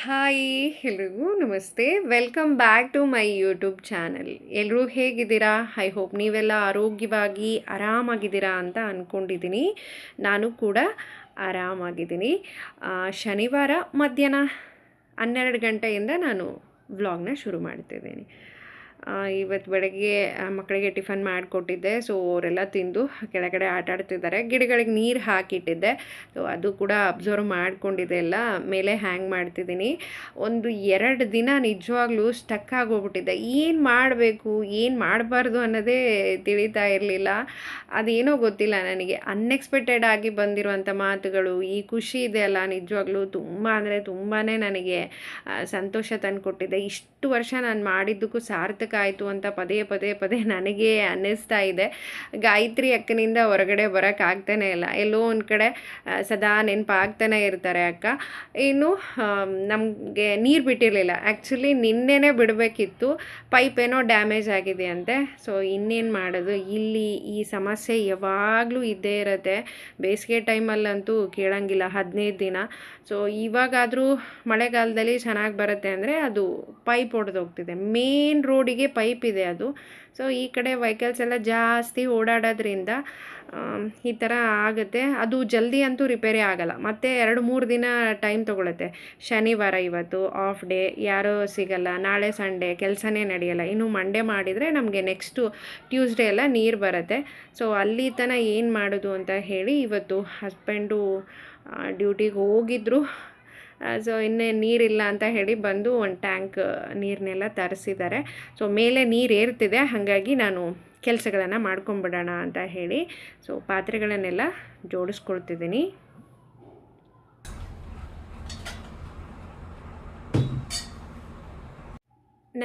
Hi ಎಲ್ರಿಗೂ ನಮಸ್ತೆ. Welcome back to my YouTube channel. ಎಲ್ಲರೂ ಹೇಗಿದ್ದೀರಾ? ಐ ಹೋಪ್ ನೀವೆಲ್ಲ ಆರೋಗ್ಯವಾಗಿ ಆರಾಮಾಗಿದ್ದೀರಾ ಅಂತ ಅಂದ್ಕೊಂಡಿದ್ದೀನಿ. ನಾನು ಕೂಡ ಆರಾಮಾಗಿದ್ದೀನಿ. ಶನಿವಾರ ಮಧ್ಯಾಹ್ನ 12 ಗಂಟೆಯಿಂದ ನಾನು ವ್ಲಾಗ್ನ ಶುರು ಮಾಡ್ತಿದ್ದೀನಿ. ಇವತ್ತು ಬೆಳಗ್ಗೆ ಮಕ್ಕಳಿಗೆ ಟಿಫನ್ ಮಾಡಿಕೊಟ್ಟಿದ್ದೆ. ಸೊ ಅವರೆಲ್ಲ ತಿಂದು ಕೆಳಗಡೆ ಆಟ ಆಡ್ತಿದ್ದಾರೆ. ಗಿಡಗಳಿಗೆ ನೀರು ಹಾಕಿಟ್ಟಿದ್ದೆ. ಸೊ ಅದು ಕೂಡ ಅಬ್ಸರ್ವ್ ಮಾಡ್ಕೊಂಡಿದೆ ಎಲ್ಲ. ಮೇಲೆ ಹ್ಯಾಂಗ್ ಮಾಡ್ತಿದ್ದೀನಿ. ಒಂದು 2 ದಿನ ನಿಜವಾಗ್ಲೂ ಸ್ಟಕ್ ಆಗೋಗ್ಬಿಟ್ಟಿದ್ದೆ. ಏನು ಮಾಡಬೇಕು ಏನು ಮಾಡಬಾರ್ದು ಅನ್ನೋದೇ ತಿಳಿತಾ ಇರಲಿಲ್ಲ. ಅದೇನೋ ಗೊತ್ತಿಲ್ಲ ನನಗೆ. ಅನ್ಎಕ್ಸ್ಪೆಕ್ಟೆಡ್ ಆಗಿ ಬಂದಿರುವಂಥ ಮಾತುಗಳು, ಈ ಖುಷಿ ಇದೆ ಅಲ್ಲ, ನಿಜವಾಗ್ಲೂ ತುಂಬ ಅಂದರೆ ತುಂಬಾ ನನಗೆ ಸಂತೋಷ ತಂದುಕೊಟ್ಟಿದೆ. ಇಷ್ಟು ವರ್ಷ ನಾನು ಮಾಡಿದ್ದಕ್ಕೂ ಸಾರ್ಥಕ ಆಯಿತು ಅಂತ ಪದೇ ಪದೇ ಪದೇ ನನಗೆ ಅನ್ನಿಸ್ತಾ ಇದೆ. ಗಾಯತ್ರಿ ಅಕ್ಕನಿಂದ ಹೊರಗಡೆ ಬರೋಕ್ಕಾಗ್ತಾನೆ ಇಲ್ಲ. ಎಲ್ಲೋ ಒಂದು ಕಡೆ ಸದಾ ನೆನಪಾಗ್ತಾನೆ ಇರ್ತಾರೆ ಅಕ್ಕ. ಇನ್ನು ನಮಗೆ ನೀರು ಬಿಟ್ಟಿರಲಿಲ್ಲ. ಆ್ಯಕ್ಚುಲಿ ನಿನ್ನೆನೇ ಬಿಡಬೇಕಿತ್ತು. ಪೈಪ್ ಏನೋ ಡ್ಯಾಮೇಜ್ ಆಗಿದೆ ಅಂತೆ. ಸೊ ಇನ್ನೇನು ಮಾಡೋದು, ಇಲ್ಲಿ ಈ ಸಮಸ್ಯೆ ಯಾವಾಗಲೂ ಇದ್ದೇ ಇರುತ್ತೆ. ಬೇಸಿಗೆ ಟೈಮಲ್ಲಂತೂ ಕೇಳೋಂಗಿಲ್ಲ 15 ದಿನ. ಸೊ ಇವಾಗಾದರೂ ಮಳೆಗಾಲದಲ್ಲಿ ಚೆನ್ನಾಗಿ ಬರುತ್ತೆ ಅಂದರೆ ಅದು ಪೈಪ್ ಒಡೆದೋಗ್ತಿದೆ. ಮೇನ್ ರೋಡಿಗೆ ಪೈಪ್ ಇದೆ ಅದು. ಸೊ ಈ ಕಡೆ ವೆಹಿಕಲ್ಸ್ ಎಲ್ಲ ಜಾಸ್ತಿ ಓಡಾಡೋದ್ರಿಂದ ಈ ಥರ ಆಗುತ್ತೆ. ಅದು ಜಲ್ದಿ ಅಂತೂ ರಿಪೇರಿ ಆಗೋಲ್ಲ. ಮತ್ತು 2-3 ದಿನ ಟೈಮ್ ತೊಗೊಳುತ್ತೆ. ಶನಿವಾರ ಇವತ್ತು ಆಫ್ ಡೇ, ಯಾರೂ ಸಿಗಲ್ಲ. ನಾಳೆ ಸಂಡೇ ಕೆಲಸನೇ ನಡೆಯಲ್ಲ. ಇನ್ನು ಮಂಡೇ ಮಾಡಿದರೆ ನಮಗೆ ನೆಕ್ಸ್ಟು ಟ್ಯೂಸ್ಡೇ ಎಲ್ಲ ನೀರು ಬರುತ್ತೆ. ಸೊ ಅಲ್ಲಿ ತನಕ ಏನು ಮಾಡೋದು ಅಂತ ಹೇಳಿ ಇವತ್ತು ಹಸ್ಬೆಂಡು ಡ್ಯೂಟಿಗೆ ಹೋಗಿದ್ದರು. ಸೊ ಇನ್ನೇ ನೀರಿಲ್ಲ ಅಂತ ಹೇಳಿ ಬಂದು ಒಂದು ಟ್ಯಾಂಕ್ ನೀರನ್ನೆಲ್ಲ ತರಿಸಿದ್ದಾರೆ. ಸೊ ಮೇಲೆ ನೀರು ಏರ್ತಿದೆ, ಹಾಗಾಗಿ ನಾನು ಕೆಲಸಗಳನ್ನು ಮಾಡ್ಕೊಂಬಿಡೋಣ ಅಂತ ಹೇಳಿ ಸೊ ಪಾತ್ರೆಗಳನ್ನೆಲ್ಲ ಜೋಡಿಸ್ಕೊಳ್ತಿದ್ದೀನಿ.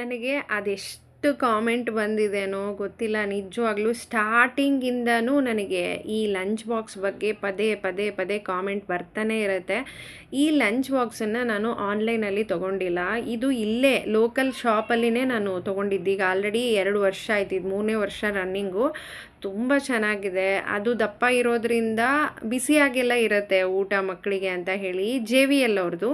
ನನಗೆ ಅದೆಷ್ಟು ಕಾಮೆಂಟ್ ಬಂದಿದೆನೋ ಗೊತ್ತಿಲ್ಲ. ನಿಜವಾಗ್ಲೂ ಸ್ಟಾರ್ಟಿಂಗಿಂದನೂ ನನಗೆ ಈ ಲಂಚ್ ಬಾಕ್ಸ್ ಬಗ್ಗೆ ಪದೇ ಪದೇ ಪದೇ ಕಾಮೆಂಟ್ ಬರ್ತಾನೆ ಇರುತ್ತೆ. ಈ ಲಂಚ್ ಬಾಕ್ಸನ್ನು ನಾನು ಆನ್ಲೈನಲ್ಲಿ ತೊಗೊಂಡಿಲ್ಲ. ಇದು ಇಲ್ಲೇ ಲೋಕಲ್ ಶಾಪಲ್ಲಿನೇ ನಾನು ತೊಗೊಂಡಿದ್ದು. ಈಗ ಆಲ್ರೆಡಿ 2 ವರ್ಷ ಆಯ್ತು. ಇದು 3ನೇ ವರ್ಷ ರನ್ನಿಂಗು. ತುಂಬ ಚೆನ್ನಾಗಿದೆ. ಅದು ದಪ್ಪ ಇರೋದ್ರಿಂದ ಬಿಸಿಯಾಗೆಲ್ಲ ಇರುತ್ತೆ ಊಟ ಮಕ್ಕಳಿಗೆ ಅಂತ ಹೇಳಿ JVL ಅವ್ರದ್ದು.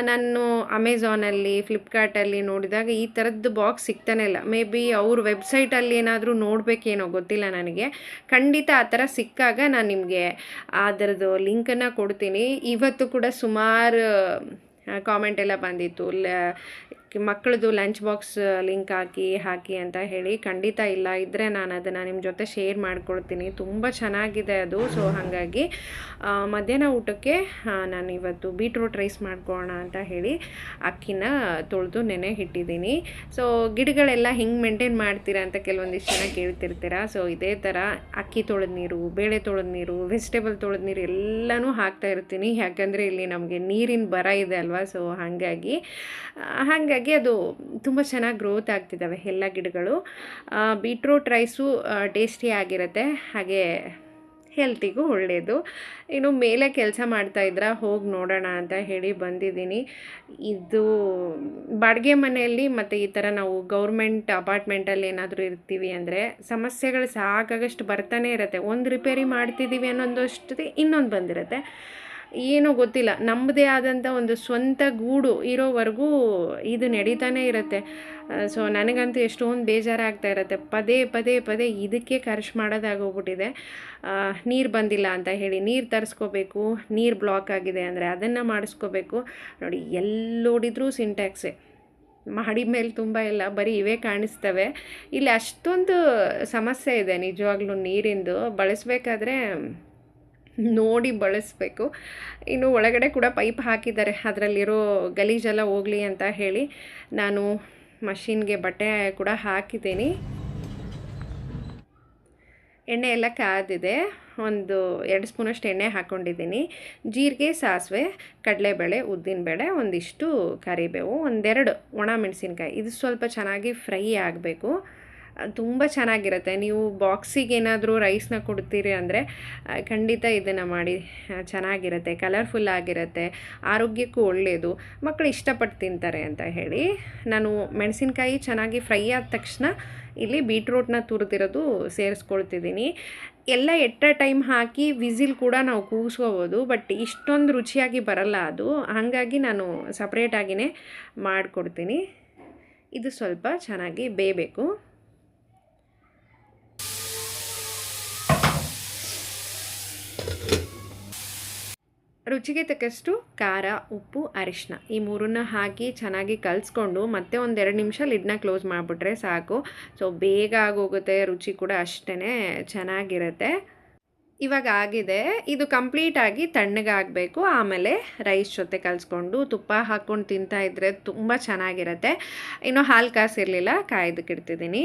ನಾನು ಅಮೆಝಾನಲ್ಲಿ, ಫ್ಲಿಪ್ಕಾರ್ಟಲ್ಲಿ ನೋಡಿದಾಗ ಈ ಥರದ್ದು ಬಾಕ್ಸ್ ಸಿಗ್ತಾನೆ ಇಲ್ಲ. ಮೇ ಬಿ ಅವ್ರ ವೆಬ್ಸೈಟಲ್ಲಿ ಏನಾದರೂ ನೋಡಬೇಕೇನೋ ಗೊತ್ತಿಲ್ಲ ನನಗೆ. ಖಂಡಿತ ಆ ಥರ ಸಿಕ್ಕಾಗ ನಾನು ನಿಮಗೆ ಅದರದ್ದು ಲಿಂಕನ್ನು ಕೊಡ್ತೀನಿ. ಇವತ್ತು ಕೂಡ ಸುಮಾರು ಕಾಮೆಂಟ್ ಎಲ್ಲ ಬಂದಿತ್ತು. ಮಕ್ಕಳದು ಲಂಚ್ ಬಾಕ್ಸ್ ಲಿಂಕ್ ಹಾಕಿ ಅಂತ ಹೇಳಿ. ಖಂಡಿತ ಇಲ್ಲ, ಇದ್ದರೆ ನಾನು ಅದನ್ನು ನಿಮ್ಮ ಜೊತೆ ಶೇರ್ ಮಾಡ್ಕೊಳ್ತೀನಿ. ತುಂಬ ಚೆನ್ನಾಗಿದೆ ಅದು. ಸೊ ಹಾಗಾಗಿ ಮಧ್ಯಾಹ್ನ ಊಟಕ್ಕೆ ನಾನು ಇವತ್ತು ಬೀಟ್ರೂಟ್ ರೈಸ್ ಮಾಡ್ಕೊಳ್ಳೋಣ ಅಂತ ಹೇಳಿ ಅಕ್ಕಿನ ತೊಳೆದು ನೆನೆ ಇಟ್ಟಿದ್ದೀನಿ. ಸೊ ಗಿಡಗಳೆಲ್ಲ ಹೆಂಗೆ ಮೇಂಟೈನ್ ಮಾಡ್ತೀರಾ ಅಂತ ಕೆಲವೊಂದಿಷ್ಟು ಜನ ಕೇಳ್ತಿರ್ತೀರಾ. ಸೊ ಇದೇ ಥರ ಅಕ್ಕಿ ತೊಳೆದ ನೀರು, ಬೇಳೆ ತೊಳೆದ ನೀರು, ವೆಜಿಟೇಬಲ್ ತೊಳೆದ ನೀರು ಎಲ್ಲನೂ ಹಾಕ್ತಾ ಇರ್ತೀನಿ. ಯಾಕಂದರೆ ಇಲ್ಲಿ ನಮಗೆ ನೀರಿನ ಬರ ಇದೆ ಅಲ್ವಾ. ಸೊ ಹಾಗಾಗಿ ಅದು ತುಂಬ ಚೆನ್ನಾಗಿ ಗ್ರೋತ್ ಆಗ್ತಿದ್ದಾವೆ ಎಲ್ಲ ಗಿಡಗಳು. ಬೀಟ್ರೂಟ್ ರೈಸು ಟೇಸ್ಟಿ ಆಗಿರುತ್ತೆ, ಹಾಗೆ ಹೆಲ್ತಿಗೂ ಒಳ್ಳೆಯದು. ಇನ್ನು ಮೇಲೆ ಕೆಲಸ ಮಾಡ್ತಾಯಿದ್ರೆ ಹೋಗಿ ನೋಡೋಣ ಅಂತ ಹೇಳಿ ಬಂದಿದ್ದೀನಿ. ಇದು ಬಾಡಿಗೆ ಮನೆಯಲ್ಲಿ ಮತ್ತು ಈ ಥರ ನಾವು ಗೌರ್ಮೆಂಟ್ ಅಪಾರ್ಟ್ಮೆಂಟಲ್ಲಿ ಏನಾದರೂ ಇರ್ತೀವಿ ಅಂದರೆ ಸಮಸ್ಯೆಗಳು ಸಾಕಾಗಷ್ಟು ಬರ್ತಾನೆ ಇರುತ್ತೆ. ಒಂದು ರಿಪೇರಿ ಮಾಡ್ತಿದ್ದೀವಿ ಅನ್ನೋದಷ್ಟೊತ್ತಿಗೆ ಇನ್ನೊಂದು ಬಂದಿರುತ್ತೆ. ಏನೋ ಗೊತ್ತಿಲ್ಲ, ನಮ್ಮದೇ ಆದಂಥ ಒಂದು ಸ್ವಂತ ಗೂಡು ಇರೋವರೆಗೂ ಇದು ನಡೀತಾನೆ ಇರುತ್ತೆ. ಸೊ ನನಗಂತೂ ಎಷ್ಟೊಂದು ಬೇಜಾರಾಗ್ತಾ ಇರುತ್ತೆ. ಪದೇ ಪದೇ ಪದೇ ಇದಕ್ಕೆ ಖರ್ಚು ಮಾಡೋದಾಗೋಗ್ಬಿಟ್ಟಿದೆ. ನೀರು ಬಂದಿಲ್ಲ ಅಂತ ಹೇಳಿ ನೀರು ತರಿಸ್ಕೋಬೇಕು, ನೀರು ಬ್ಲಾಕ್ ಆಗಿದೆ ಅಂದರೆ ಅದನ್ನು ಮಾಡಿಸ್ಕೋಬೇಕು. ನೋಡಿ ಎಲ್ಲೋಡಿದ್ರೂ ಸಿಂಟ್ಯಾಕ್ಸೆ. ಮಾಡಿ ಮೇಲೆ ತುಂಬ ಇಲ್ಲ, ಬರೀ ಇವೇ ಕಾಣಿಸ್ತವೆ. ಇಲ್ಲಿ ಅಷ್ಟೊಂದು ಸಮಸ್ಯೆ ಇದೆ ನಿಜವಾಗ್ಲೂ ನೀರಿಂದು. ಬಳಸಬೇಕಾದ್ರೆ ನೋಡಿ ಬಳಸಬೇಕು. ಇನ್ನು ಒಳಗಡೆ ಕೂಡ ಪೈಪ್ ಹಾಕಿದ್ದಾರೆ, ಅದರಲ್ಲಿರೋ ಗಲೀಜೆಲ್ಲ ಹೋಗಲಿ ಅಂತ ಹೇಳಿ. ನಾನು ಮಷಿನ್ಗೆ ಬಟ್ಟೆ ಕೂಡ ಹಾಕಿದ್ದೀನಿ. ಎಣ್ಣೆ ಎಲ್ಲ ಕಾದಿದೆ. ಒಂದು 2 ಸ್ಪೂನಷ್ಟು ಎಣ್ಣೆ ಹಾಕ್ಕೊಂಡಿದ್ದೀನಿ. ಜೀರಿಗೆ, ಸಾಸಿವೆ, ಕಡಲೆಬೇಳೆ, ಉದ್ದಿನಬೇಳೆ, ಒಂದಿಷ್ಟು ಕರಿಬೇವು, 1-2 ಒಣ ಮೆಣಸಿನ್ಕಾಯಿ. ಇದು ಸ್ವಲ್ಪ ಚೆನ್ನಾಗಿ ಫ್ರೈ ಆಗಬೇಕು. ತುಂಬ ಚೆನ್ನಾಗಿರುತ್ತೆ. ನೀವು ಬಾಕ್ಸಿಗೆ ಏನಾದರೂ ರೈಸ್ನ ಕೊಡ್ತೀರಿ ಅಂದರೆ ಖಂಡಿತ ಇದನ್ನು ಮಾಡಿ. ಚೆನ್ನಾಗಿರುತ್ತೆ, ಕಲರ್ಫುಲ್ ಆಗಿರುತ್ತೆ, ಆರೋಗ್ಯಕ್ಕೂ ಒಳ್ಳೆಯದು, ಮಕ್ಕಳು ಇಷ್ಟಪಟ್ಟು ತಿಂತಾರೆ ಅಂತ ಹೇಳಿ ನಾನು ಮೆಣಸಿನ್ಕಾಯಿ ಚೆನ್ನಾಗಿ ಫ್ರೈ ಆದ ತಕ್ಷಣ ಇಲ್ಲಿ ಬೀಟ್ರೂಟ್ನ ತುರಿದಿರೋದು ಸೇರಿಸ್ಕೊಳ್ತಿದ್ದೀನಿ. ಎಲ್ಲ ಎಟ್ ಅ ಟೈಮ್ ಹಾಕಿ ವಿಸಿಲ್ ಕೂಡ ನಾವು ಕೂಗಿಸ್ಕೋಬೋದು. ಬಟ್ ಇಷ್ಟೊಂದು ರುಚಿಯಾಗಿ ಬರಲ್ಲ ಅದು. ಹಾಗಾಗಿ ನಾನು ಸಪ್ರೇಟಾಗಿಯೇ ಮಾಡಿಕೊಡ್ತೀನಿ. ಇದು ಸ್ವಲ್ಪ ಚೆನ್ನಾಗಿ ಬೇಯಬೇಕು. ರುಚಿಗೆ ತಕ್ಕಷ್ಟು ಖಾರ, ಉಪ್ಪು, ಅರಿಶಿನ ಈ ಮೂರನ್ನ ಹಾಕಿ ಚೆನ್ನಾಗಿ ಕಲಿಸ್ಕೊಂಡು ಮತ್ತೆ ಒಂದು 2 ನಿಮಿಷ ಲಿಡ್ನ ಕ್ಲೋಸ್ ಮಾಡಿಬಿಟ್ರೆ ಸಾಕು. ಸೊ ಬೇಗ ಆಗೋಗುತ್ತೆ, ರುಚಿ ಕೂಡ ಅಷ್ಟೇ ಚೆನ್ನಾಗಿರುತ್ತೆ. ಇವಾಗ ಆಗಿದೆ. ಇದು ಕಂಪ್ಲೀಟಾಗಿ ತಣ್ಣಗಾಗಬೇಕು. ಆಮೇಲೆ ರೈಸ್ ಜೊತೆ ಕಲಿಸ್ಕೊಂಡು ತುಪ್ಪ ಹಾಕ್ಕೊಂಡು ತಿಂತಾಯಿದ್ರೆ ತುಂಬ ಚೆನ್ನಾಗಿರುತ್ತೆ. ಇನ್ನೂ ಹಾಲು ಕಾಸಿರಲಿಲ್ಲ, ಕಾಯ್ದಕ್ಕಿಡ್ತಿದ್ದೀನಿ.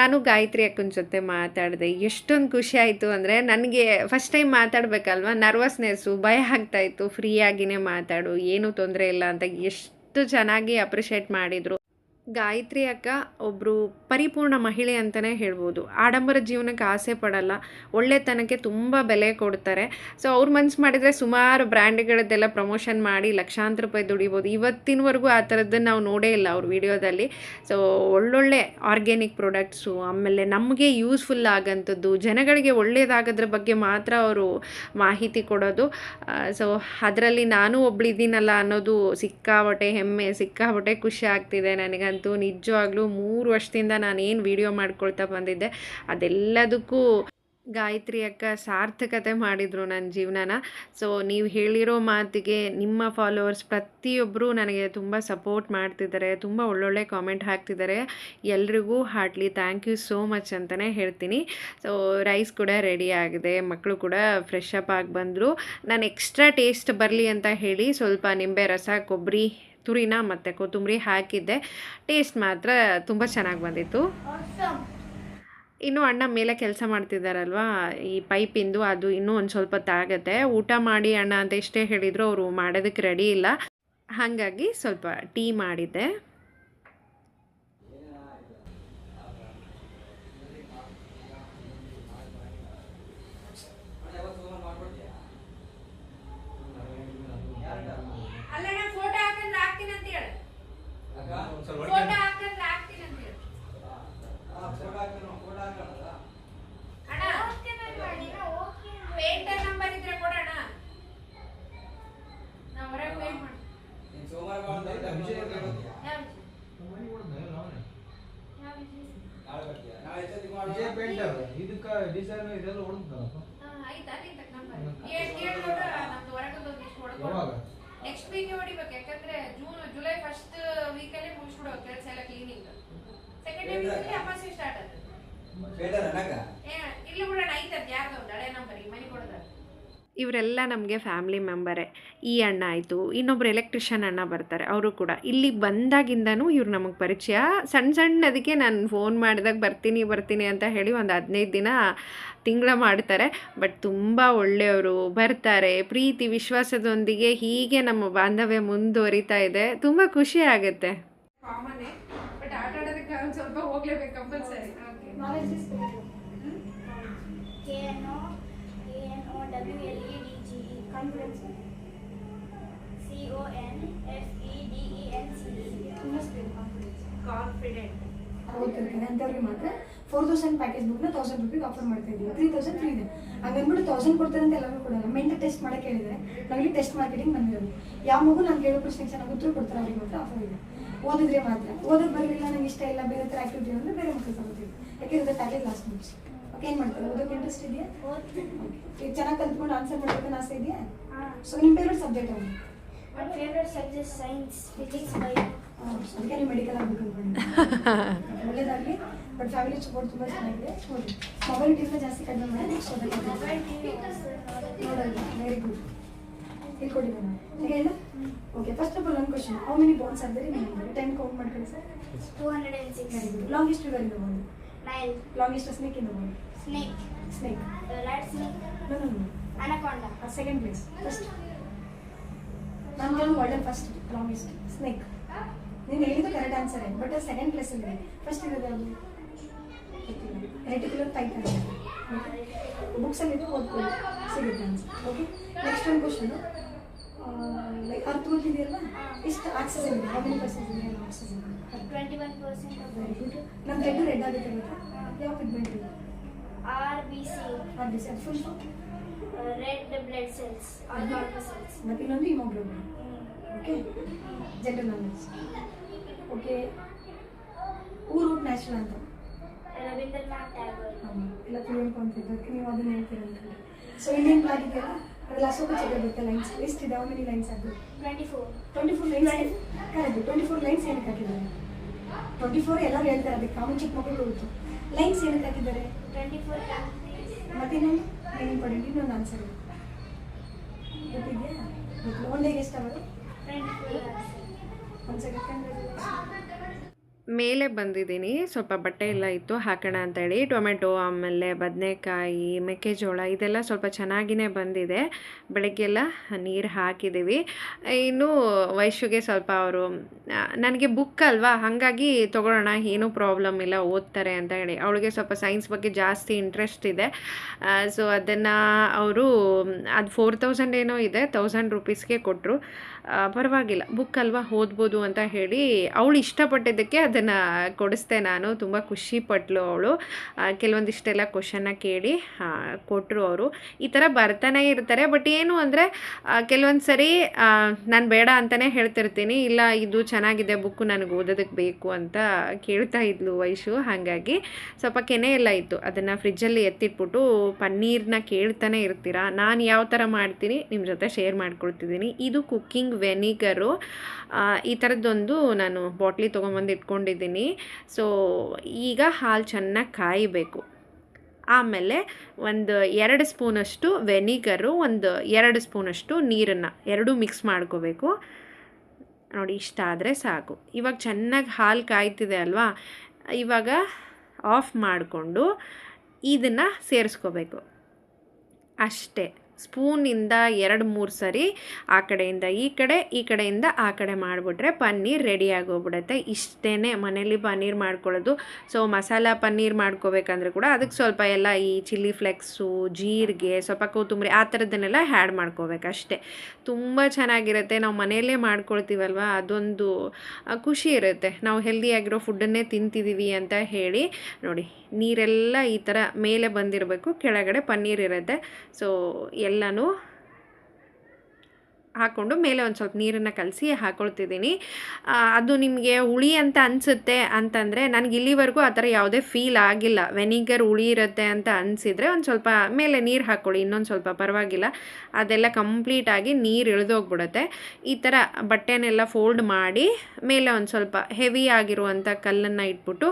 ನಾನು ಗಾಯತ್ರಿ ಅಕ್ಕನ ಜೊತೆ ಮಾತಾಡಿದೆ. ಎಷ್ಟೊಂದು ಖುಷಿ ಆಯಿತು ಅಂದರೆ, ನನಗೆ ಫಸ್ಟ್ ಟೈಮ್ ಮಾತಾಡಬೇಕಲ್ವ, ನರ್ವಸ್ನೆಸ್ಸು, ಭಯ ಆಗ್ತಾಯಿತ್ತು. ಫ್ರೀಯಾಗಿಯೇ ಮಾತಾಡು, ಏನೂ ತೊಂದರೆ ಇಲ್ಲ ಅಂತ ಎಷ್ಟು ಚೆನ್ನಾಗಿ ಅಪ್ರಿಷಿಯೇಟ್ ಮಾಡಿದರು. ಗಾಯತ್ರಿ ಅಕ್ಕ ಒಬ್ಬರು ಪರಿಪೂರ್ಣ ಮಹಿಳೆ ಅಂತಲೇ ಹೇಳ್ಬೋದು. ಆಡಂಬರ ಜೀವನಕ್ಕೆ ಆಸೆ ಪಡಲ್ಲ, ಒಳ್ಳೆತನಕ್ಕೆ ತುಂಬ ಬೆಲೆ ಕೊಡ್ತಾರೆ. ಸೊ ಅವ್ರು ಮನ್ಸು ಮಾಡಿದರೆ ಸುಮಾರು ಬ್ರ್ಯಾಂಡ್ಗಳದ್ದೆಲ್ಲ ಪ್ರಮೋಷನ್ ಮಾಡಿ ಲಕ್ಷಾಂತರ ರೂಪಾಯಿ ದುಡಿಬೋದು. ಇವತ್ತಿನವರೆಗೂ ಆ ಥರದ್ದನ್ನು ನಾವು ನೋಡೇ ಇಲ್ಲ ಅವ್ರ ವಿಡಿಯೋದಲ್ಲಿ. ಸೊ ಒಳ್ಳೊಳ್ಳೆ ಆರ್ಗ್ಯಾನಿಕ್ ಪ್ರಾಡಕ್ಟ್ಸು, ಆಮೇಲೆ ನಮಗೆ ಯೂಸ್ಫುಲ್ ಆಗೋಂಥದ್ದು, ಜನಗಳಿಗೆ ಒಳ್ಳೆಯದಾಗೋದ್ರ ಬಗ್ಗೆ ಮಾತ್ರ ಅವರು ಮಾಹಿತಿ ಕೊಡೋದು. ಸೊ ಅದರಲ್ಲಿ ನಾನು ಒಬ್ಳಿದ್ದೀನಲ್ಲ ಅನ್ನೋದು ಸಿಕ್ಕಾಪಟ್ಟೆ ಹೆಮ್ಮೆ, ಸಿಕ್ಕಾಪಟ್ಟೆ ಖುಷಿ ಆಗ್ತಿದೆ ನನಗೆ. ನಿಜವಾಗ್ಲೂ 3 ವರ್ಷದಿಂದ ನಾನು ಏನು ವಿಡಿಯೋ ಮಾಡ್ಕೊಳ್ತಾ ಬಂದಿದ್ದೆ ಅದೆಲ್ಲದಕ್ಕೂ ಗಾಯತ್ರಿ ಅಕ್ಕ ಸಾರ್ಥಕತೆ ಮಾಡಿದರು ನನ್ನ ಜೀವನನ. ಸೊ ನೀವು ಹೇಳಿರೋ ಮಾತಿಗೆ ನಿಮ್ಮ ಫಾಲೋವರ್ಸ್ ಪ್ರತಿಯೊಬ್ಬರು ನನಗೆ ತುಂಬ ಸಪೋರ್ಟ್ ಮಾಡ್ತಿದ್ದಾರೆ, ತುಂಬ ಒಳ್ಳೊಳ್ಳೆ ಕಾಮೆಂಟ್ ಹಾಕ್ತಿದ್ದಾರೆ. ಎಲ್ರಿಗೂ heartily thank you so much ಅಂತಲೇ ಹೇಳ್ತೀನಿ. ಸೊ ರೈಸ್ ಕೂಡ ರೆಡಿ ಆಗಿದೆ, ಮಕ್ಕಳು ಕೂಡ ಫ್ರೆಶ್ ಅಪ್ ಆಗಿ ಬಂದರು. ನಾನು ಎಕ್ಸ್ಟ್ರಾ ಟೇಸ್ಟ್ ಬರಲಿ ಅಂತ ಹೇಳಿ ಸ್ವಲ್ಪ ನಿಂಬೆ ರಸ, ಕೊಬ್ಬರಿ ತುರಿನ ಮತ್ತು ಕೊತ್ತಂಬರಿ ಹಾಕಿದ್ದೆ. ಟೇಸ್ಟ್ ಮಾತ್ರ ತುಂಬ ಚೆನ್ನಾಗಿ ಬಂದಿತ್ತು. ಇನ್ನು ಅಣ್ಣ ಮೇಲೆ ಕೆಲಸ ಮಾಡ್ತಿದ್ದಾರಲ್ವ, ಈ ಪೈಪಿಂದು, ಅದು ಇನ್ನೂ ಒಂದು ಸ್ವಲ್ಪ ಹೊತ್ತಾಗತ್ತೆ. ಊಟ ಮಾಡಿ ಅಣ್ಣ ಅಂತ ಎಷ್ಟೇ ಹೇಳಿದ್ರು ಅವರು ಮಾಡೋದಕ್ಕೆ ರೆಡಿ ಇಲ್ಲ. ಹಾಗಾಗಿ ಸ್ವಲ್ಪ ಟೀ ಮಾಡಿದ್ದೆ. ನೆಕ್ಸ್ಟ್ ವೀಕ್ ಹೊಡಿಬೇಕು, ಯಾಕಂದ್ರೆ ಜುಲೈ ಫಸ್ಟ್ ವೀಕಲ್ಲಿ ಮುಗಿಸ್ಬಿಡೋ ಕೆಲಸ ಎಲ್ಲ ಕ್ಲೀನಿಂಗ್. ಸೆಕೆಂಡ್ ವೀಕಲ್ಲಿ ಅಮಾವಾಸ್ಯೆ ಸ್ಟಾರ್ಟ್ ಆಗುತ್ತೆ. ಇಲ್ಲ ಬಿಡೋಣ, ಐತದ ಯಾರ್ದು ಒಂದು ಹಳೆ ನಂಬರ್ ಈ ಮನೆ ಕೊಡೋದು. ಇವರೆಲ್ಲ ನಮಗೆ ಫ್ಯಾಮಿಲಿ ಮೆಂಬರೇ. ಈ ಅಣ್ಣ ಆಯಿತು, ಇನ್ನೊಬ್ರು ಎಲೆಕ್ಟ್ರಿಷಿಯನ್ ಅಣ್ಣ ಬರ್ತಾರೆ, ಅವರು ಕೂಡ ಇಲ್ಲಿಗೆ ಬಂದಾಗಿಂದನೂ ಇವ್ರು ನಮಗೆ ಪರಿಚಯ. ಸಣ್ಣದಕ್ಕೆ ನಾನು ಫೋನ್ ಮಾಡಿದಾಗ ಬರ್ತೀನಿ ಅಂತ ಹೇಳಿ ಒಂದು 15 ದಿನ ತಿಂಗಳ ಮಾಡ್ತಾರೆ. ಬಟ್ ತುಂಬ ಒಳ್ಳೆಯವರು, ಬರ್ತಾರೆ, ಪ್ರೀತಿ ವಿಶ್ವಾಸದೊಂದಿಗೆ ಹೀಗೆ ನಮ್ಮ ಬಾಂಧವ್ಯ ಮುಂದುವರಿತಾ ಇದೆ. ತುಂಬ ಖುಷಿ ಆಗುತ್ತೆ. ಕಾಮನ್ನೇ, ಬಟ್ ಆಟ ಆಡೋದಕ್ಕೆ ಒಂದು ಸ್ವಲ್ಪ ಹೋಗ್ಲೇಬೇಕು ಕಂಪಲ್ಸರಿ. Confidence. ಕಾನ್ಫಿಡೆಂಟ್ ಅಂತವ್ರಿಗೆ ಮಾತ್ರ 4000 ಪ್ಯಾಕೇಜ್ ಬುಕ್ನ 1000 ರೂಪಾಯಿಗೆ ಆಫರ್ ಮಾಡ್ತಾ ಇದ್ದೀವಿ. 3000 ಫ್ರೀ ಇದೆ. ಹಂಗನ್ಬಿಟ್ಟು 1000 ಕೊಡ್ತಾರೆ ಅಂತ ಎಲ್ಲರೂ ಕೊಡಲ್ಲ. ಮೆಂಟಲ್ ಟೆಸ್ಟ್ ಮಾಡಕ್ಕೆ ಹೇಳಿದ್ರೆ ನಾವಿಲ್ಲಿ ಟೆಸ್ಟ್ ಮಾರ್ಕೆಟಿಂಗ್ ಬಂದಿರೋದು. ಯಾವ ಮಗು ನಾನು ಕೇಳೋ ಪ್ರಶ್ನೆಗೆ ಚೆನ್ನಾಗಿ ಉತ್ತರ ಕೊಡ್ತಾರೆ ಅವ್ರಿಗೆ ಮಾತ್ರ ಆಫರ್ ಇದೆ. ಓದಿದ್ರೆ ಮಾತ್ರ. ಓದೋದು ಬರಲಿಲ್ಲ, ನಂಗೆ ಇಷ್ಟ ಇಲ್ಲ, ಬೇರೆ ಥರ ಆಕ್ಟಿವಿಟಿ ಅಂದರೆ ಬೇರೆ ಮಕ್ಕಳು ತಗೋತೀವಿ. ಯಾಕೆಂದರೆ ಪ್ಯಾಕೇಜ್ ಲಾಸ್ಟ್ ಬುಕ್ಸ್. ಓಕೆ, ಏನು ಮಾಡ್ತಾರೆ? ಓದೋಕ್ಕೆ ಇಂಟ್ರೆಸ್ಟ್ ಇದೆಯಾ? ಈಗ ಚೆನ್ನಾಗಿ ಕಲ್ತ್ಕೊಂಡು ಆನ್ಸರ್ ಮಾಡೋದಕ್ಕೆ ಆಸೆ ಇದೆಯಾ? ಸೊ ನಿಮ್ಮ ಫೇವ್ರೆಟ್ ಸಬ್ಜೆಕ್ಟ್ ಅವನು? My favorite subject science, physics, bio. ಅದಕ್ಕೆ ನೀವು ಮೆಡಿಕಲ್ ಆಗಬೇಕು ಅಂದ್ಕೊಂಡು ಒಳ್ಳೇದಾಗಲಿ. ಬಟ್ ಫ್ಯಾಮಿಲಿ ಸಪೋರ್ಟ್ ತುಂಬ ಚೆನ್ನಾಗಿದೆ. ನೋಡಿ, ಮೊಬೈಲ್ ಟಿವಿನ ಜಾಸ್ತಿ ಕಡಿಮೆ ಮಾಡಿ ನೆಕ್ಸ್ಟ್ ನೋಡೋಲ್ಲ. Very good. ಹೇಳ್ಕೊಡಿ ನಾನು ಈಗ ಹೇಳ. ಓಕೆ, ಫಸ್ಟ್ ಆಫ್ ಆಲ್ ಒಂದು question. How many bones are there in member? 10 count ಮಾಡ್ಕೊಳ್ಳಿ sir. 206. Very good. Longest river in the world? 9. Longest snake in the world? Snake. Snake. Rat snake. No. Anaconda. Second place. First. ನಾನು ಹೇಳೋ world first longest snake. ನೀನು ಹೇಳಿದ್ದು correct answer but second ಪ್ಲೇಸಲ್ಲಿ ಇದೆ. First ಇರೋದು ಯಾವುದು? Reticular Python. ಬುಕ್ಸಲ್ಲಿ ಇದು ಓದ್ಕೊಳ್ಳಿ, ಸಿಗುತ್ತೆ ಆನ್ಸರ್. ಓಕೆ, ನೆಕ್ಸ್ಟ್ ಒಂದು ಕ್ವಶನು. ಲೈಕ್ ಅರ್ಥ ಓದಿದೆಯಲ್ಲ, ಎಷ್ಟು ಆಕ್ಸಿಜನ್ ಇದೆ? ಹೌ ಮೆನಿ ಪರ್ಸೆಂಟ್ ಇದೆ ಆಕ್ಸಿಜನ್? 21%. Very good. ನಮ್ಮ ರೆಡ್ ಆಗುತ್ತೆ ಗೊತ್ತಾ? ಯಾವ ಪಿಗ್ಮೆಂಟ್ ಇದೆ? RBC, RBC ಅದು full red blood cells or corpuscles. ಮತ್ತು ಇನ್ನೊಂದು haemoglobin. Okay, general knowledge. Okay, ಊರು ನ್ಯಾಷನಲ್ ಅಂತ Rabindranath Tagore. ಎಲ್ಲ ತಿಳ್ಕೊಂತಿದ್ದು ಅದಕ್ಕೆ ನೀವು ಅದನ್ನ ಹೇಳ್ತೀರಂತ. ಸೊ ಇಂಡಿಯನ್ ಫ್ಲಾಗ್ ಇದೆಯಲ್ಲ ಅದ್ರಲ್ಲಿ ಅಶೋಕ ಚಕ್ರ ಬರುತ್ತೆ ಲೈನ್ಸ್. ಎಷ್ಟಿದೆ? ಹೌ ಮೆನಿ ಲೈನ್ಸ್ ಅದು? 24. 24 ಲೈನ್ಸ್. ಕರೆಕ್ಟ್. 24 ಲೈನ್ಸ್ ಏನಕ್ಕೆ ಹಾಕಿದ್ದಾರೆ? 24 ಎಲ್ಲರೂ ಹೇಳ್ತಾರೆ, ಅದಕ್ಕೆ ಕಾಮನ್ ಚಿಕ್ಕ ಮಕ್ಕಳು ಗೊತ್ತು. ಲೈನ್ಸ್ ಏನಕ್ಕೆ ಹಾಕಿದ್ದಾರೆ? 24 countries. ಮತ್ತೆ ಇನ್ನೊಂದು ಏನು ಇಂಪಾರ್ಟೆಂಟ್, ಇನ್ನೊಂದು ಆನ್ಸರ್ ಗೊತ್ತಿದೆಯಾ? ಗೊತ್ತಿಲ್ಲ. ಒನ್ ಡೇಗೆ ಎಷ್ಟು ಅವರು? 24 hours. ಒಂದು ಸೆಕೆಂಡ್. ಮೇಲೆ ಬಂದಿದ್ದೀನಿ, ಸ್ವಲ್ಪ ಬಟ್ಟೆ ಎಲ್ಲ ಇತ್ತು ಹಾಕೋಣ ಅಂತೇಳಿ. ಟೊಮೆಟೊ, ಆಮೇಲೆ ಬದನೆಕಾಯಿ, ಮೆಕ್ಕೆಜೋಳ ಇದೆಲ್ಲ ಸ್ವಲ್ಪ ಚೆನ್ನಾಗಿಯೇ ಬಂದಿದೆ. ಬೆಳಗ್ಗೆಲ್ಲ ನೀರು ಹಾಕಿದ್ದೀವಿ. ಇನ್ನು ವೈಶುಗೆ ಸ್ವಲ್ಪ ಅವರು ನನಗೆ ಬುಕ್ ಅಲ್ವಾ, ಹಾಗಾಗಿ ತೊಗೊಳ್ಳೋಣ, ಏನೂ ಪ್ರಾಬ್ಲಮ್ ಇಲ್ಲ, ಓದ್ತಾರೆ ಅಂತ ಹೇಳಿ. ಅವಳಿಗೆ ಸ್ವಲ್ಪ ಸೈನ್ಸ್ ಬಗ್ಗೆ ಜಾಸ್ತಿ ಇಂಟ್ರೆಸ್ಟ್ ಇದೆ. ಸೊ ಅದನ್ನು ಅವರು ಅದು 4000 ಏನೋ ಇದೆ, 1000 ರೂಪೀಸ್ಗೆ ಕೊಟ್ಟರು. ಪರವಾಗಿಲ್ಲ, ಬುಕ್ ಅಲ್ವಾ, ಓದ್ಬೋದು ಅಂತ ಹೇಳಿ ಅವಳು ಇಷ್ಟಪಟ್ಟಿದ್ದಕ್ಕೆ ಅದನ್ನು ಕೊಡಿಸ್ದೆ ನಾನು. ತುಂಬ ಖುಷಿಪಟ್ಲು ಅವಳು. ಕೆಲವೊಂದಿಷ್ಟೆಲ್ಲ ಕ್ವಶನ್ನ ಕೇಳಿ ಕೊಟ್ಟರು ಅವರು. ಈ ಥರ ಬರ್ತಾನೆ ಇರ್ತಾರೆ. ಬಟ್ ಏನು ಅಂದರೆ ಕೆಲವೊಂದು ಸರಿ ನಾನು ಬೇಡ ಅಂತಲೇ ಹೇಳ್ತಿರ್ತೀನಿ, ಇಲ್ಲ ಇದು ಚೆನ್ನಾಗಿದೆ ಬುಕ್ಕು, ನನಗೆ ಓದೋದಕ್ಕೆ ಬೇಕು ಅಂತ ಕೇಳ್ತಾ ಇದ್ಲು ವೈಶು. ಹಾಗಾಗಿ ಸ್ವಲ್ಪ ಕೆನೆ ಎಲ್ಲ ಇತ್ತು, ಅದನ್ನು ಫ್ರಿಜ್ಜಲ್ಲಿ ಎತ್ತಿಟ್ಬಿಟ್ಟು ಪನ್ನೀರನ್ನ ಕೇಳ್ತಾನೆ ಇರ್ತೀರಾ. ನಾನು ಯಾವ ಥರ ಮಾಡ್ತೀನಿ ನಿಮ್ಮ ಜೊತೆ ಶೇರ್ ಮಾಡ್ಕೊಳ್ತಿದ್ದೀನಿ. ಇದು ಕುಕ್ಕಿಂಗ್ ವೆನಿಗರು. ಈ ಥರದ್ದೊಂದು ನಾನು ಬಾಟ್ಲಿ ತೊಗೊಂಬಂದು ಇಟ್ಕೊಂಡಿದ್ದೀನಿ. ಸೊ ಈಗ ಹಾಲು ಚೆನ್ನಾಗಿ ಕಾಯಬೇಕು. ಆಮೇಲೆ ಒಂದು 2 ಸ್ಪೂನಷ್ಟು ವೆನಿಗರು, ಒಂದು 2 ಸ್ಪೂನಷ್ಟು ನೀರನ್ನು ಎರಡೂ ಮಿಕ್ಸ್ ಮಾಡ್ಕೋಬೇಕು. ನೋಡಿ, ಇಷ್ಟ ಆದರೆ ಸಾಕು. ಇವಾಗ ಚೆನ್ನಾಗಿ ಹಾಲು ಕಾಯ್ತಿದೆ ಅಲ್ವಾ, ಇವಾಗ ಆಫ್ ಮಾಡಿಕೊಂಡು ಇದನ್ನು ಸೇರಿಸ್ಕೋಬೇಕು ಅಷ್ಟೇ. ಸ್ಪೂನಿಂದ 2-3 ಸರಿ ಆ ಕಡೆಯಿಂದ ಈ ಕಡೆ, ಈ ಕಡೆಯಿಂದ ಆ ಕಡೆ ಮಾಡಿಬಿಟ್ರೆ ಪನ್ನೀರ್ ರೆಡಿ ಆಗೋಗ್ಬಿಡುತ್ತೆ. ಇಷ್ಟೇ ಮನೇಲಿ ಪನ್ನೀರ್ ಮಾಡ್ಕೊಳ್ಳೋದು. ಸೊ ಮಸಾಲ ಪನ್ನೀರ್ ಮಾಡ್ಕೋಬೇಕಂದ್ರೆ ಕೂಡ ಅದಕ್ಕೆ ಸ್ವಲ್ಪ ಎಲ್ಲ ಈ ಚಿಲ್ಲಿ ಫ್ಲೆಕ್ಸು, ಜೀರಿಗೆ, ಸ್ವಲ್ಪ ಕೊತ್ತಂಬರಿ ಆ ಥರದ್ದನ್ನೆಲ್ಲ ಹ್ಯಾಡ್ ಮಾಡ್ಕೋಬೇಕು ಅಷ್ಟೇ. ತುಂಬ ಚೆನ್ನಾಗಿರುತ್ತೆ. ನಾವು ಮನೆಯಲ್ಲೇ ಮಾಡ್ಕೊಳ್ತೀವಲ್ವ, ಅದೊಂದು ಖುಷಿ ಇರುತ್ತೆ. ನಾವು ಹೆಲ್ದಿಯಾಗಿರೋ ಫುಡ್ಡನ್ನೇ ತಿಂತಿದ್ದೀವಿ ಅಂತ ಹೇಳಿ. ನೋಡಿ, ನೀರೆಲ್ಲ ಈ ಥರ ಮೇಲೆ ಬಂದಿರಬೇಕು, ಕೆಳಗಡೆ ಪನ್ನೀರ್ ಇರುತ್ತೆ. ಸೊ ಎಲ್ಲನೂ ಹಾಕ್ಕೊಂಡು ಮೇಲೆ ಒಂದು ಸ್ವಲ್ಪ ನೀರನ್ನು ಕಲಸಿ ಹಾಕ್ಕೊಳ್ತಿದ್ದೀನಿ. ಅದು ನಿಮಗೆ ಹುಳಿ ಅಂತ ಅನಿಸುತ್ತೆ ಅಂತಂದರೆ, ನನಗೆ ಇಲ್ಲಿವರೆಗೂ ಆ ಥರ ಯಾವುದೇ ಫೀಲ್ ಆಗಿಲ್ಲ. ವೆನಿಗರ್ ಹುಳಿ ಇರುತ್ತೆ ಅಂತ ಅನಿಸಿದರೆ ಒಂದು ಸ್ವಲ್ಪ ಮೇಲೆ ನೀರು ಹಾಕ್ಕೊಳ್ಳಿ, ಇನ್ನೊಂದು ಸ್ವಲ್ಪ ಪರವಾಗಿಲ್ಲ. ಅದೆಲ್ಲ ಕಂಪ್ಲೀಟಾಗಿ ನೀರು ಇಳಿದೋಗ್ಬಿಡುತ್ತೆ. ಈ ಥರ ಬಟ್ಟೆನೆಲ್ಲ ಫೋಲ್ಡ್ ಮಾಡಿ ಮೇಲೆ ಒಂದು ಸ್ವಲ್ಪ ಹೆವಿ ಆಗಿರುವಂಥ ಕಲ್ಲನ್ನು ಇಟ್ಬಿಟ್ಟು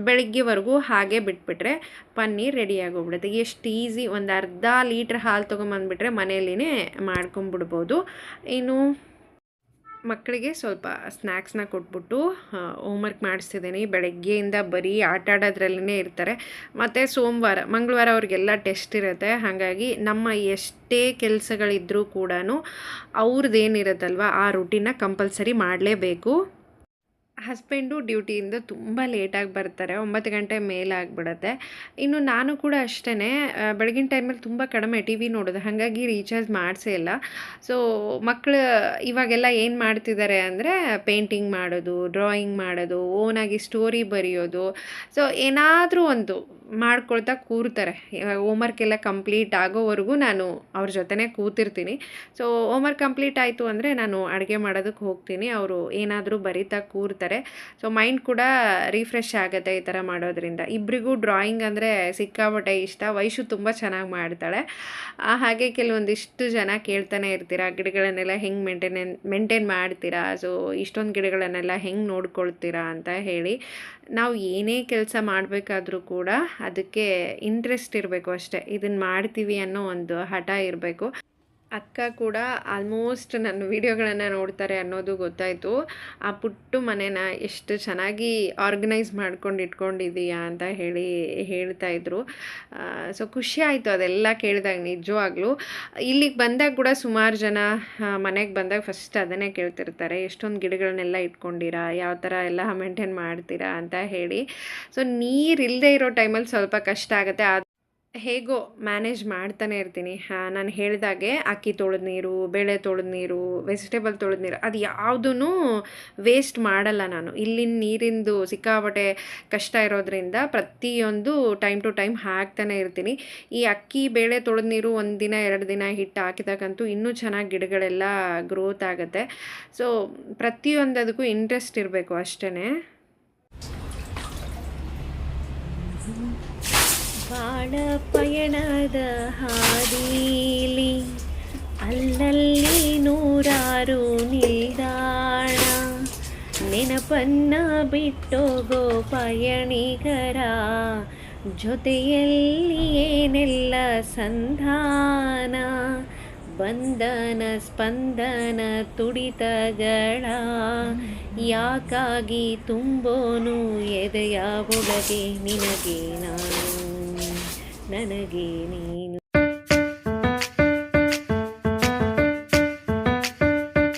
ಬೆಳಗ್ಗೆವರೆಗೂ ಹಾಗೆ ಬಿಟ್ಬಿಟ್ರೆ ಪನ್ನೀರ್ ರೆಡಿ ಆಗೋಗ್ಬಿಡುತ್ತೆ. ಎಷ್ಟು ಈಸಿ. ಒಂದು ಅರ್ಧ ಲೀಟ್ರ್ ಹಾಲು ತೊಗೊಂಬಂದುಬಿಟ್ರೆ ಮನೆಯಲ್ಲಿನೇ ಮಾಡ್ಕೊಂಬಿಡ್ಬೋದು. ಇನ್ನು ಮಕ್ಕಳಿಗೆ ಸ್ವಲ್ಪ ಸ್ನ್ಯಾಕ್ಸ್ನ ಕೊಟ್ಬಿಟ್ಟು ಹೋಮ್ವರ್ಕ್ ಮಾಡಿಸ್ತಿದ್ದೀನಿ. ಬೆಳಗ್ಗೆಯಿಂದ ಬರೀ ಆಟ ಆಡೋದ್ರಲ್ಲೇ ಇರ್ತಾರೆ. ಮತ್ತು ಸೋಮವಾರ ಮಂಗಳವಾರ ಅವ್ರಿಗೆಲ್ಲ ಟೆಸ್ಟ್ ಇರುತ್ತೆ. ಹಾಗಾಗಿ ನಮ್ಮ ಎಷ್ಟೇ ಕೆಲಸಗಳಿದ್ರೂ ಕೂಡ ಅವ್ರದ್ದೇನಿರುತ್ತಲ್ವ ಆ ರೂಟೀನ್ನ ಕಂಪಲ್ಸರಿ ಮಾಡಲೇಬೇಕು. ಹಸ್ಬೆಂಡು ಡ್ಯೂಟಿಯಿಂದ ತುಂಬ ಲೇಟಾಗಿ ಬರ್ತಾರೆ, 9 ಗಂಟೆ ಮೇಲಾಗ್ಬಿಡುತ್ತೆ. ಇನ್ನು ನಾನು ಕೂಡ ಅಷ್ಟೇ, ಬೆಳಗಿನ ಟೈಮಲ್ಲಿ ತುಂಬ ಕಡಿಮೆ ಟಿ ವಿ ನೋಡೋದು, ಹಾಗಾಗಿ ರೀಚಾರ್ಜ್ ಮಾಡಿಸೇ ಇಲ್ಲ. ಸೊ ಮಕ್ಕಳು ಇವಾಗೆಲ್ಲ ಏನು ಮಾಡ್ತಿದ್ದಾರೆ ಅಂದರೆ ಪೇಂಟಿಂಗ್ ಮಾಡೋದು, ಡ್ರಾಯಿಂಗ್ ಮಾಡೋದು, ಓನಾಗಿ ಸ್ಟೋರಿ ಬರೆಯೋದು. ಸೊ ಏನಾದರೂ ಒಂದು ಮಾಡ್ಕೊಳ್ತಾ ಕೂರ್ತಾರೆ. ಹೋಮ್ವರ್ಕ್ ಎಲ್ಲ ಕಂಪ್ಲೀಟ್ ಆಗೋವರೆಗೂ ನಾನು ಅವ್ರ ಜೊತೆನೇ ಕೂತಿರ್ತೀನಿ. ಸೊ ಹೋಮ್ವರ್ಕ್ ಕಂಪ್ಲೀಟ್ ಆಯಿತು ಅಂದರೆ ನಾನು ಅಡುಗೆ ಮಾಡೋದಕ್ಕೆ ಹೋಗ್ತೀನಿ, ಅವರು ಏನಾದರೂ ಬರಿತಾ ಕೂರ್ತಾರೆ. ಸೊ ಮೈಂಡ್ ಕೂಡ ರಿಫ್ರೆಶ್ ಆಗುತ್ತೆ ಈ ಥರ ಮಾಡೋದ್ರಿಂದ. ಇಬ್ಬರಿಗೂ ಡ್ರಾಯಿಂಗ್ ಅಂದರೆ ಸಿಕ್ಕಾಪಟ್ಟೆ ಇಷ್ಟ. ವೈಶು ತುಂಬ ಚೆನ್ನಾಗಿ ಮಾಡ್ತಾಳೆ. ಹಾಗೆ ಕೆಲವೊಂದಿಷ್ಟು ಜನ ಕೇಳ್ತಾನೆ ಇರ್ತೀರಾ, ಗಿಡಗಳನ್ನೆಲ್ಲ ಹೆಂಗೆ ಮೇಂಟೈನ್ ಮಾಡ್ತೀರಾ, ಸೊ ಇಷ್ಟೊಂದು ಗಿಡಗಳನ್ನೆಲ್ಲ ಹೆಂಗೆ ನೋಡ್ಕೊಳ್ತೀರಾ ಅಂತ ಹೇಳಿ. ನಾವು ಏನೇ ಕೆಲಸ ಮಾಡಬೇಕಾದ್ರೂ ಕೂಡ ಅದಕ್ಕೆ ಇಂಟ್ರೆಸ್ಟ್ ಇರಬೇಕು ಅಷ್ಟೇ. ಇದನ್ನು ಮಾಡ್ತೀವಿ ಅನ್ನೋ ಒಂದು ಹಠ ಇರಬೇಕು. ಅಕ್ಕ ಕೂಡ ಆಲ್ಮೋಸ್ಟ್ ನನ್ನ ವೀಡಿಯೋಗಳನ್ನು ನೋಡ್ತಾರೆ ಅನ್ನೋದು ಗೊತ್ತಾಯಿತು. ಆ ಪುಟ್ಟು ಮನೇನ ಎಷ್ಟು ಚೆನ್ನಾಗಿ ಆರ್ಗನೈಸ್ ಮಾಡ್ಕೊಂಡು ಇಟ್ಕೊಂಡಿದ್ದೀಯಾ ಅಂತ ಹೇಳಿ ಹೇಳ್ತಾಯಿದ್ರು. ಸೊ ಖುಷಿ ಆಯಿತು ಅದೆಲ್ಲ ಕೇಳಿದಾಗ ನಿಜವಾಗ್ಲೂ. ಇಲ್ಲಿಗೆ ಬಂದಾಗ ಕೂಡ ಸುಮಾರು ಜನ ಮನೆಗೆ ಬಂದಾಗ ಫಸ್ಟ್ ಅದನ್ನೇ ಕೇಳ್ತಿರ್ತಾರೆ, ಎಷ್ಟೊಂದು ಗಿಡಗಳನ್ನೆಲ್ಲ ಇಟ್ಕೊಂಡಿರಾ, ಯಾವ ಥರ ಎಲ್ಲ ಮೇಂಟೈನ್ ಮಾಡ್ತೀರಾ ಅಂತ ಹೇಳಿ. ಸೊ ನೀರು ಇಲ್ಲದೆ ಇರೋ ಟೈಮಲ್ಲಿ ಸ್ವಲ್ಪ ಕಷ್ಟ ಆಗುತ್ತೆ. ಹೇಗೋ ಮ್ಯಾನೇಜ್ ಮಾಡ್ತಾನೆ ಇರ್ತೀನಿ. ನಾನು ಹೇಳ್ದಾಗೆ ಅಕ್ಕಿ ತೊಳೆದ ನೀರು, ಬೇಳೆ ತೊಳೆದ ನೀರು, ವೆಜಿಟೇಬಲ್ ತೊಳೆದ ನೀರು ಅದು ಯಾವುದೂ ವೇಸ್ಟ್ ಮಾಡಲ್ಲ ನಾನು. ಇಲ್ಲಿನ ನೀರಿಂದು ಸಿಕ್ಕಾಪಟ್ಟೆ ಕಷ್ಟ ಇರೋದ್ರಿಂದ ಪ್ರತಿಯೊಂದು ಟೈಮ್ ಟು ಟೈಮ್ ಹಾಕ್ತಾನೆ ಇರ್ತೀನಿ. ಈ ಅಕ್ಕಿ, ಬೇಳೆ ತೊಳೆದ ನೀರು 1 ದಿನ 2 ದಿನ ಹಿಟ್ಟು ಹಾಕಿದಾಗಂತೂ ಇನ್ನೂ ಚೆನ್ನಾಗಿ ಗಿಡಗಳೆಲ್ಲ ಗ್ರೋತ್ ಆಗುತ್ತೆ. ಸೊ ಪ್ರತಿಯೊಂದದಕ್ಕೂ ಇಂಟ್ರೆಸ್ಟ್ ಇರಬೇಕು ಅಷ್ಟೇ. ಬಾಳ ಪಯಣದ ಹಾದಿಲಿ ಅಲ್ಲಲ್ಲಿ ನೂರಾರು ನಿಲ್ದಾಣ, ನೆನಪನ್ನ ಬಿಟ್ಟೋಗೋ ಪಯಣಿಗರ ಜೊತೆಯಲ್ಲಿ ಏನೆಲ್ಲ ಸಂಧಾನ, ಬಂಧನ ಸ್ಪಂದನ ತುಡಿತಗಳ ಯಾಕಾಗಿ ತುಂಬೋನು ಎದೆಯ ಒಳಗೆ, ನಿನಗೆ ನಾನು ನನಗೆ ನೀನು.